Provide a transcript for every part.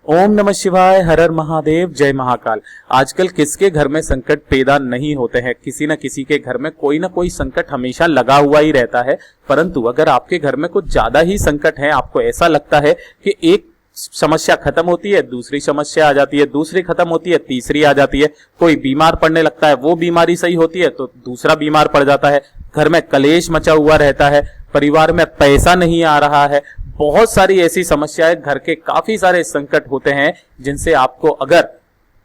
ओम नमः शिवाय, हर हर महादेव, जय महाकाल। आजकल किसके घर में संकट पैदा नहीं होते हैं, किसी न किसी के घर में कोई ना कोई संकट हमेशा लगा हुआ ही रहता है। परंतु अगर आपके घर में कुछ ज्यादा ही संकट है, आपको ऐसा लगता है कि एक समस्या खत्म होती है, दूसरी समस्या आ जाती है, दूसरी खत्म होती है, तीसरी आ जाती है, कोई बीमार पड़ने लगता है, वो बीमारी सही होती है तो दूसरा बीमार पड़ जाता है, घर में कलेश मचा हुआ रहता है, परिवार में पैसा नहीं आ रहा है, बहुत सारी ऐसी समस्याएं, घर के काफी सारे संकट होते हैं जिनसे आपको अगर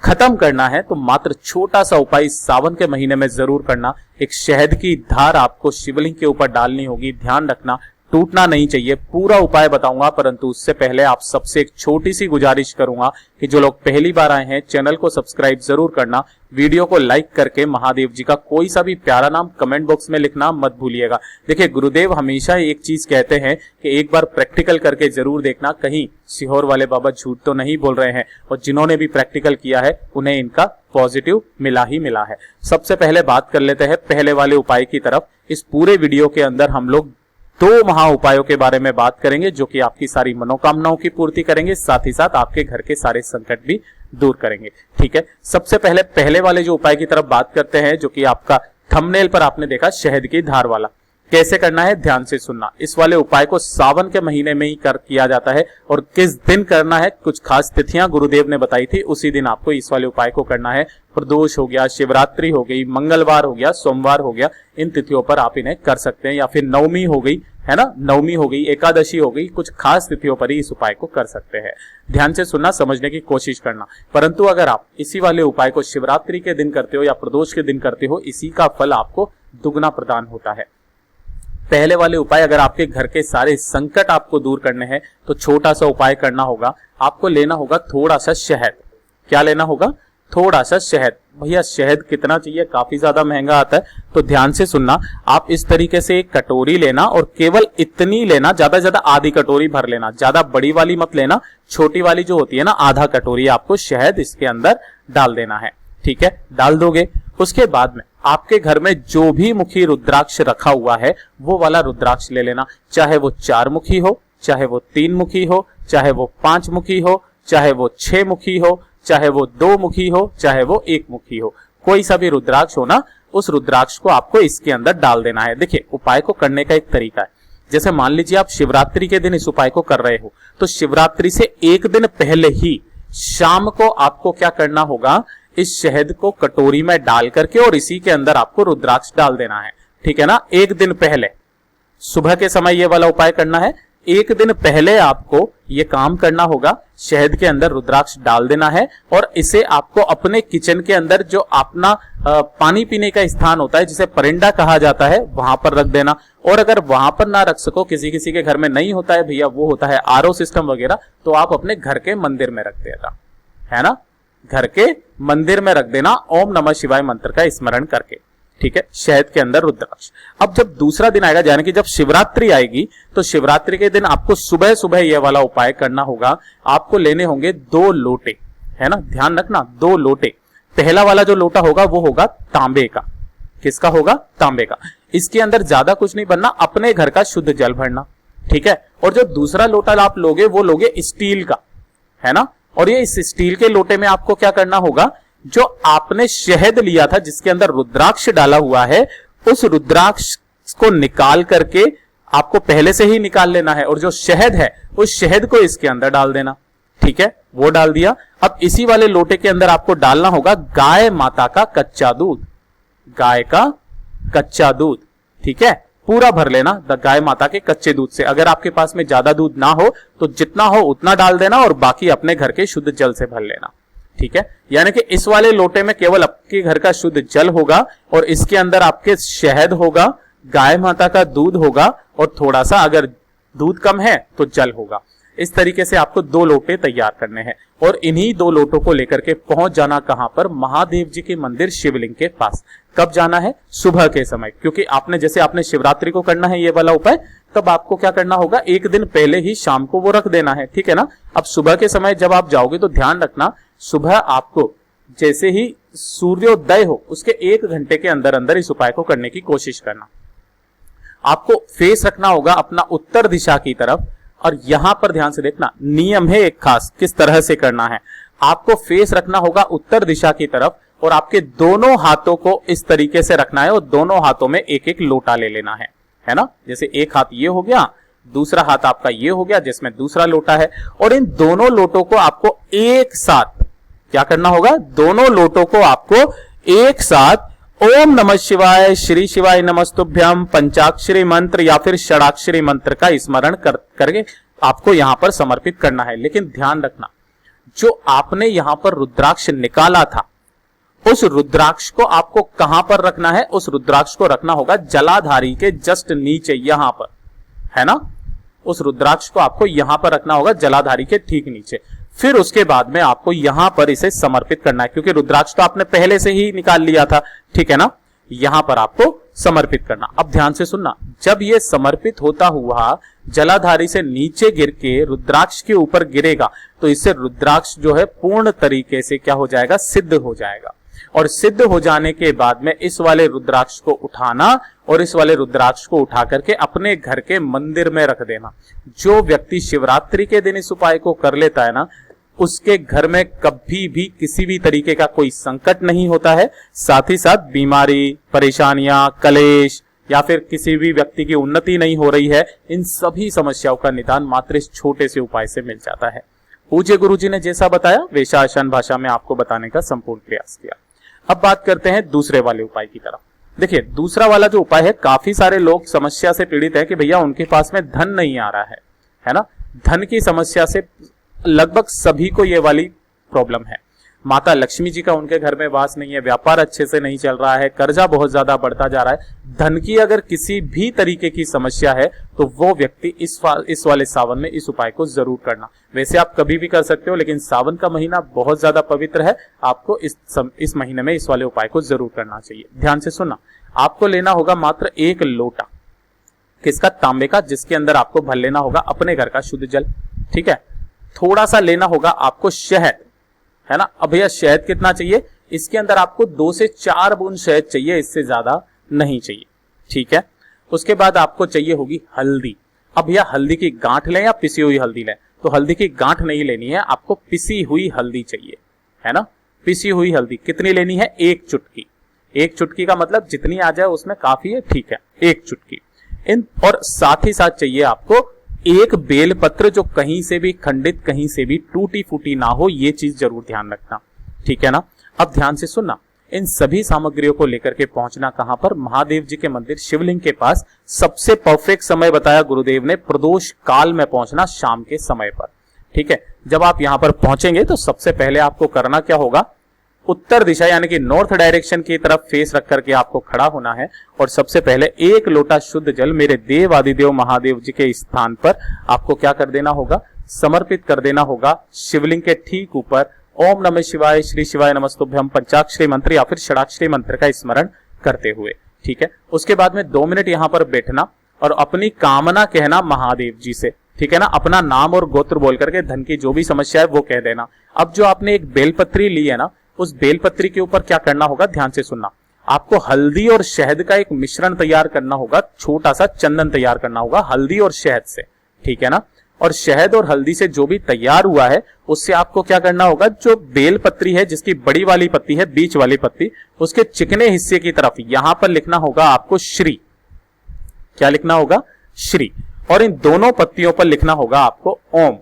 खत्म करना है तो मात्र छोटा सा उपाय सावन के महीने में जरूर करना। एक शहद की धार आपको शिवलिंग के ऊपर डालनी होगी, ध्यान रखना टूटना नहीं चाहिए। पूरा उपाय बताऊंगा, परंतु उससे पहले आप सबसे एक छोटी सी गुजारिश करूंगा कि जो लोग पहली बार आए हैं चैनल को सब्सक्राइब जरूर करना, वीडियो को लाइक करके महादेव जी का कोई सा भी प्यारा नाम कमेंट बॉक्स में लिखना मत भूलिएगा। देखिए, गुरुदेव हमेशा एक चीज कहते हैं कि एक बार प्रैक्टिकल करके जरूर देखना, कहीं सीहोर वाले बाबा झूठ तो नहीं बोल रहे हैं, और जिन्होंने भी प्रैक्टिकल किया है उन्हें इनका पॉजिटिव मिला ही मिला है। सबसे पहले बात कर लेते हैं पहले वाले उपाय की तरफ। इस पूरे वीडियो के अंदर हम लोग दो महा उपायों के बारे में बात करेंगे जो कि आपकी सारी मनोकामनाओं की पूर्ति करेंगे, साथ ही साथ आपके घर के सारे संकट भी दूर करेंगे। ठीक है, सबसे पहले पहले वाले जो उपाय की तरफ बात करते हैं, जो कि आपका थंबनेल पर आपने देखा शहद की धार वाला। कैसे करना है ध्यान से सुनना। इस वाले उपाय को सावन के महीने में ही किया जाता है, और किस दिन करना है कुछ खास तिथियां गुरुदेव ने बताई थी, उसी दिन आपको इस वाले उपाय को करना है। प्रदोष हो गया, शिवरात्रि हो गई, मंगलवार हो गया, सोमवार हो गया, इन तिथियों पर आप इन्हें कर सकते हैं, या फिर नवमी हो गई है ना, नवमी हो गई, एकादशी हो गई, कुछ खास तिथियों पर ही इस उपाय को कर सकते हैं। ध्यान से सुनना, समझने की कोशिश करना। परंतु अगर आप इसी वाले उपाय को शिवरात्रि के दिन करते हो या प्रदोष के दिन करते हो, इसी का फल आपको दुगना प्रदान होता है। पहले वाले उपाय, अगर आपके घर के सारे संकट आपको दूर करने हैं तो छोटा सा उपाय करना होगा। आपको लेना होगा थोड़ा सा शहद। क्या लेना होगा? थोड़ा सा शहद। भैया शहद कितना चाहिए? काफी ज्यादा महंगा आता है, तो ध्यान से सुनना। आप इस तरीके से एक कटोरी लेना और केवल इतनी लेना, ज्यादा ज्यादा आधी कटोरी भर लेना, ज्यादा बड़ी वाली मत लेना, छोटी वाली जो होती है ना, आधा कटोरी आपको शहद इसके अंदर डाल देना है। ठीक है, डाल दोगे। उसके बाद में आपके घर में जो भी मुखी रुद्राक्ष रखा हुआ है वो वाला रुद्राक्ष ले लेना, चाहे वो 4 मुखी हो, चाहे वो 3 मुखी हो, चाहे वो 5 मुखी हो, चाहे वो 6 मुखी हो, चाहे वो 2 मुखी हो, चाहे वो 1 मुखी हो, कोई सा भी रुद्राक्ष हो ना, उस रुद्राक्ष को आपको इसके अंदर डाल देना है। देखिए, उपाय को करने का एक तरीका है। जैसे मान लीजिए आप शिवरात्रि के दिन इस उपाय को कर रहे हो, तो शिवरात्रि से एक दिन पहले ही शाम को आपको क्या करना होगा, इस शहद को कटोरी में डाल करके और इसी के अंदर आपको रुद्राक्ष डाल देना है। ठीक है ना, एक दिन पहले सुबह के समय ये वाला उपाय करना है। एक दिन पहले आपको ये काम करना होगा, शहद के अंदर रुद्राक्ष डाल देना है और इसे आपको अपने किचन के अंदर जो अपना पानी पीने का स्थान होता है, जिसे परिंदा कहा जाता है, वहां पर रख देना। और अगर वहां पर ना रख सको, किसी किसी के घर में नहीं होता है भैया, वो होता है आरओ सिस्टम वगैरह, तो आप अपने घर के मंदिर में रख देना, है ना, घर के मंदिर में रख देना, ओम नमः शिवाय मंत्र का स्मरण करके। ठीक है, शहद के अंदर रुद्राक्ष। अब जब दूसरा दिन आएगा, यानी कि जब शिवरात्रि आएगी, तो शिवरात्रि के दिन आपको सुबह सुबह यह वाला उपाय करना होगा। आपको लेने होंगे 2 लोटे, है ना, ध्यान रखना, 2 लोटे। पहला वाला जो लोटा होगा वो होगा तांबे का। किसका होगा? तांबे का। इसके अंदर ज्यादा कुछ नहीं भरना, अपने घर का शुद्ध जल भरना। ठीक है, और जो दूसरा लोटा आप लोगे वो लोगे स्टील का, है ना, और ये इस स्टील के लोटे में आपको क्या करना होगा, जो आपने शहद लिया था जिसके अंदर रुद्राक्ष डाला हुआ है, उस रुद्राक्ष को निकाल करके आपको पहले से ही निकाल लेना है, और जो शहद है उस शहद को इसके अंदर डाल देना। ठीक है, वो डाल दिया। अब इसी वाले लोटे के अंदर आपको डालना होगा गाय माता का कच्चा दूध, गाय का कच्चा दूध। ठीक है, पूरा भर लेना गाय माता के कच्चे दूध से। अगर आपके पास में ज्यादा दूध ना हो तो जितना हो उतना डाल देना, और बाकी अपने घर के शुद्ध जल से भर लेना। ठीक है, यानी कि इस वाले लोटे में केवल आपके घर का शुद्ध जल होगा और इसके अंदर आपके शहद होगा, गाय माता का दूध होगा, और थोड़ा सा अगर दूध कम है तो जल होगा। इस तरीके से आपको 2 लोटे तैयार करने हैं, और इन्हीं 2 लोटों को लेकर के पहुंच जाना कहां पर? महादेव जी के मंदिर शिवलिंग के पास। कब जाना है? सुबह के समय, क्योंकि आपने शिवरात्रि को करना है ये वाला उपाय, तब आपको क्या करना होगा, एक दिन पहले ही शाम को वो रख देना है। ठीक है ना। अब सुबह के समय जब आप जाओगे तो ध्यान रखना, सुबह आपको जैसे ही सूर्योदय हो उसके 1 घंटे के अंदर अंदर इस उपाय को करने की कोशिश करना। आपको फेस रखना होगा अपना उत्तर दिशा की तरफ, और यहां पर ध्यान से देखना, नियम है एक खास, किस तरह से करना है। आपको फेस रखना होगा उत्तर दिशा की तरफ और आपके दोनों हाथों को इस तरीके से रखना है और दोनों हाथों में एक एक लोटा ले लेना है ना। जैसे एक हाथ ये हो गया, दूसरा हाथ आपका ये हो गया जिसमें दूसरा लोटा है, और इन दोनों लोटों को आपको एक साथ क्या करना होगा, दोनों लोटों को आपको एक साथ ओम नमः शिवाय, श्री शिवाय नमस्तुभ्यम, पंचाक्षरी मंत्र या फिर षडाक्षरी मंत्र का स्मरण करके आपको यहां पर समर्पित करना है। लेकिन ध्यान रखना, जो आपने यहां पर रुद्राक्ष निकाला था, उस रुद्राक्ष को आपको कहां पर रखना है, उस रुद्राक्ष को रखना होगा जलाधारी के जस्ट नीचे, यहां पर, है ना। उस रुद्राक्ष को आपको यहां पर रखना होगा जलाधारी के ठीक नीचे। फिर उसके बाद में आपको यहां पर इसे समर्पित करना है, क्योंकि रुद्राक्ष तो आपने पहले से ही निकाल लिया था, ठीक है ना। यहां पर आपको समर्पित करना। अब ध्यान से सुनना, जब यह समर्पित होता हुआ जलाधारी से नीचे गिर के रुद्राक्ष के ऊपर गिरेगा, तो इससे रुद्राक्ष जो है पूर्ण तरीके से क्या हो जाएगा, सिद्ध हो जाएगा। और सिद्ध हो जाने के बाद में इस वाले रुद्राक्ष को उठाना और इस वाले रुद्राक्ष को उठा करके अपने घर के मंदिर में रख देना। जो व्यक्ति शिवरात्रि के दिन इस उपाय को कर लेता है ना, उसके घर में कभी भी किसी भी तरीके का कोई संकट नहीं होता है। साथ ही साथ बीमारी, परेशानियां, कलेश या फिर किसी भी व्यक्ति की उन्नति नहीं हो रही है, इन सभी समस्याओं का निदान मात्र इस छोटे से उपाय से मिल जाता है। पूज्य गुरुजी ने जैसा बताया वैसा आसान भाषा में आपको बताने का संपूर्ण प्रयास किया। अब बात करते हैं दूसरे वाले उपाय की तरफ। देखिए, दूसरा वाला जो उपाय है, काफी सारे लोग समस्या से पीड़ित है कि भैया उनके पास में धन नहीं आ रहा है ना। धन की समस्या से लगभग सभी को ये वाली प्रॉब्लम है। माता लक्ष्मी जी का उनके घर में वास नहीं है, व्यापार अच्छे से नहीं चल रहा है, कर्जा बहुत ज्यादा बढ़ता जा रहा है। धन की अगर किसी भी तरीके की समस्या है तो वो व्यक्ति इस वाले सावन में इस उपाय को जरूर करना। वैसे आप कभी भी कर सकते हो, लेकिन सावन का महीना बहुत ज्यादा पवित्र है, आपको इस महीने में इस वाले उपाय को जरूर करना चाहिए। ध्यान से सुनना, आपको लेना होगा मात्र एक लोटा, किसका, तांबे का, जिसके अंदर आपको भर लेना होगा अपने घर का शुद्ध जल, ठीक है। थोड़ा सा लेना होगा आपको शहद, है ना। अब भैया शहद कितना चाहिए, इसके अंदर आपको 2 से 4 बूंद शहद चाहिए, इससे ज्यादा नहीं चाहिए, ठीक है। उसके बाद आपको चाहिए होगी हल्दी। अब भैया हल्दी की गांठ लें या पिसी हुई हल्दी लें, तो हल्दी की गांठ नहीं लेनी है, आपको पिसी हुई हल्दी चाहिए, है ना। पिसी हुई हल्दी कितनी लेनी है, 1 चुटकी। 1 चुटकी का मतलब जितनी आ जाए उसमें काफी है, ठीक है, 1 चुटकी। और साथ ही साथ चाहिए आपको एक बेलपत्र, जो कहीं से भी खंडित, कहीं से भी टूटी फूटी ना हो, ये चीज जरूर ध्यान रखना, ठीक है ना। अब ध्यान से सुनना, इन सभी सामग्रियों को लेकर के पहुंचना कहां पर, महादेव जी के मंदिर शिवलिंग के पास। सबसे परफेक्ट समय बताया गुरुदेव ने, प्रदोष काल में पहुंचना, शाम के समय पर, ठीक है। जब आप यहां पर पहुंचेंगे तो सबसे पहले आपको करना क्या होगा, उत्तर दिशा यानी कि नॉर्थ डायरेक्शन की तरफ फेस रख करके आपको खड़ा होना है और सबसे पहले 1 लोटा शुद्ध जल मेरे देव आदिदेव महादेव जी के स्थान पर आपको क्या कर देना होगा, समर्पित कर देना होगा। शिवलिंग के ठीक ऊपर ओम नमः शिवाय, श्री शिवाय नमस्तुभ्यम, पंचाक्षरी मंत्र या फिर षडाक्षरी मंत्र का स्मरण करते हुए, ठीक है। उसके बाद में 2 मिनट यहां पर बैठना और अपनी कामना कहना महादेव जी से, ठीक है ना। अपना नाम और गोत्र बोल करके धन की जो भी समस्या है वो कह देना। अब जो आपने एक बेलपत्री ली है ना, उस बेलपत्री के ऊपर क्या करना होगा, ध्यान से सुनना, आपको हल्दी और शहद का एक मिश्रण तैयार करना होगा, छोटा सा चंदन तैयार करना होगा हल्दी और शहद से, ठीक है ना। और शहद और हल्दी से जो भी तैयार हुआ है उससे आपको क्या करना होगा, जो बेलपत्री है जिसकी बड़ी वाली पत्ती है, बीच वाली पत्ती, उसके चिकने हिस्से की तरफ यहां पर लिखना होगा आपको श्री। क्या लिखना होगा, श्री। और इन दोनों पत्तियों पर लिखना होगा आपको ओम,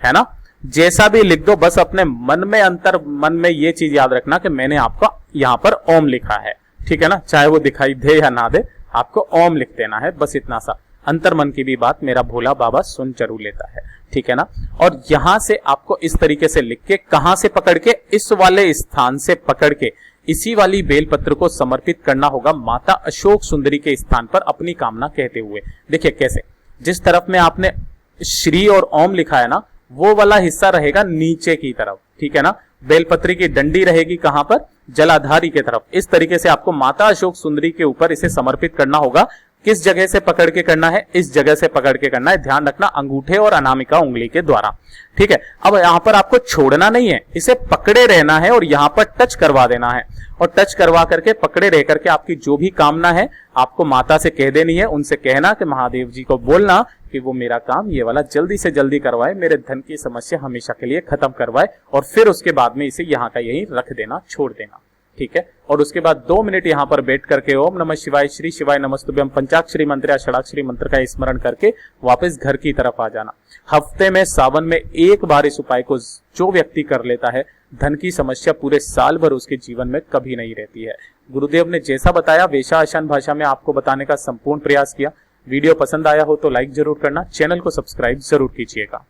है ना। जैसा भी लिख दो, बस अपने मन में ये चीज याद रखना कि मैंने आपको यहां पर ओम लिखा है, ठीक है ना। चाहे वो दिखाई दे या ना दे, आपको ओम लिख देना है, बस इतना सा। अंतर मन की भी बात मेरा भोला बाबा सुन जरूर लेता है, ठीक है ना। और यहां से आपको इस तरीके से लिख के, कहां से पकड़ के, इस वाले स्थान से पकड़ के इसी वाली बेलपत्र को समर्पित करना होगा माता अशोक सुंदरी के स्थान पर, अपनी कामना कहते हुए। देखिए कैसे, जिस तरफ में आपने श्री और ओम लिखा है ना, वो वाला हिस्सा रहेगा नीचे की तरफ, ठीक है ना। बेलपत्री की डंडी रहेगी कहां पर, जलाधारी की तरफ। इस तरीके से आपको माता अशोक सुंदरी के ऊपर इसे समर्पित करना होगा। किस जगह से पकड़ के करना है? इस जगह से पकड़ के करना है, ध्यान रखना, अंगूठे और अनामिका उंगली के द्वारा। ठीक है, अब यहां पर आपको छोड़ना नहीं है, इसे पकड़े रहना है और यहां पर टच करवा देना है, और टच करवा करके पकड़े रह करके आपकी जो भी कामना है आपको माता से कह देनी है। उनसे कहना कि महादेव जी को बोलना कि वो मेरा काम ये वाला जल्दी से जल्दी करवाए, मेरे धन की समस्या हमेशा के लिए खत्म करवाए, और फिर उसके बाद में इसे यहाँ का यहीं रख देना, छोड़ देना। ठीक है, और उसके बाद 2 मिनट यहाँ पर बैठ करके ओम नमः शिवाय, श्री शिवाय नमस्तुभ्यम पंचाक्षरी मंत्र या षडाक्षरी मंत्र का स्मरण करके वापस घर की तरफ आ जाना। हफ्ते में, सावन में एक बार इस उपाय को जो व्यक्ति कर लेता है, धन की समस्या पूरे साल भर उसके जीवन में कभी नहीं रहती है। गुरुदेव ने जैसा बताया वैसा आसान भाषा में आपको बताने का संपूर्ण प्रयास किया। वीडियो पसंद आया हो तो लाइक जरूर करना, चैनल को सब्सक्राइब जरूर कीजिएगा।